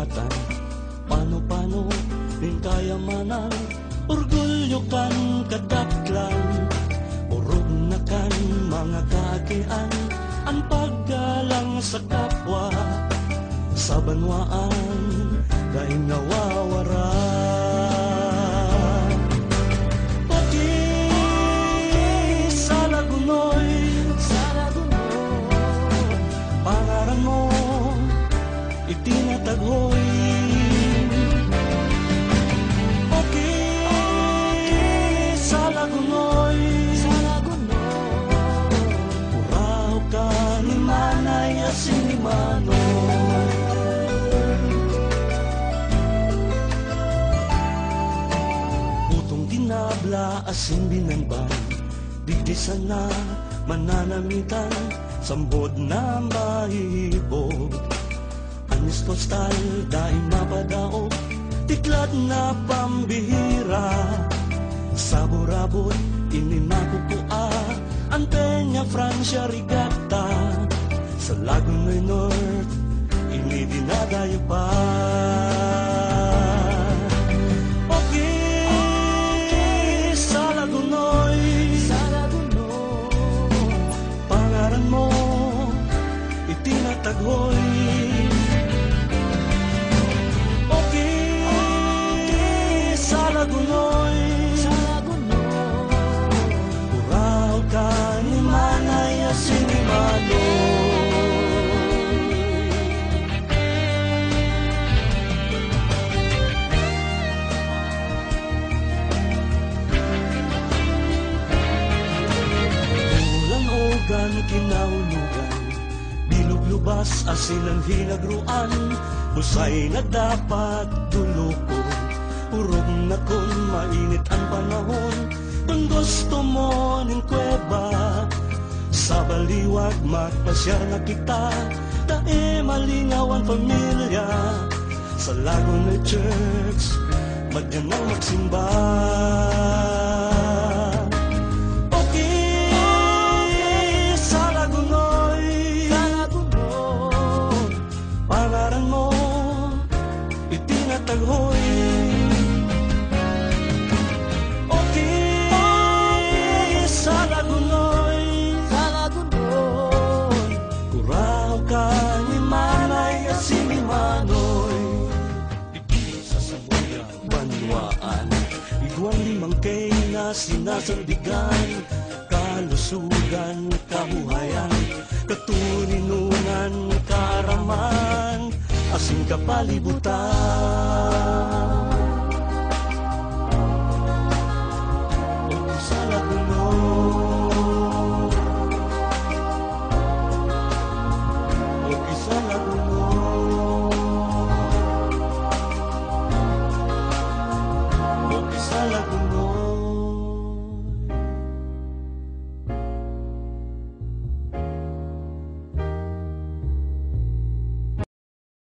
kasinatan, pano-pano ning kayamanan, orgulyo kan kadaklan, urog na kan mga kaakian, ang paggalang sa kapwa, sa banwaan, dahil nawawara. Okay, sa Lagunoy, pangaran mo, itinataghoy. Okay, sa Lagunoy, puraw ka ni Manay asin ni Manoy. Putong dinabla asin binanban, didisan na mananamitan, sambod na mahihibog. Anis postal dahil mapadaog, tiklad na pambihira. Sabor-abot, ininakukua, Antenya, Francia, Rigata. Sa Lagunoy North, inidinadayo pa. Okay, sa Lagunoy, pangaran mo, itinataghoy. Okay, sa Lagunoy, puraw ka ni Manay asin ni Manoy. Ulan-ogan, kinahulugan, bilog-lubas, asin ang hinagruan, husay na dapat duloko. Urog na kung mainit ang panahon, kung gusto mo ning kuweba, sa baliwag magpasyar na kita, tae malingaw ang pamilya, sa Lagunoy Church, madyan ang magsimba. Okay, sa Lagunoy, pangaran mo, itinataghoy. Okay, sa Lagunoy, kuraw ka ni Manay asin ni Manoy. Dito sa Samoya, banwaan, iguang limangkay na sinasandigan, kalusugan, kabuhayan, katuninunan, kaaraman, asin kapalibutan.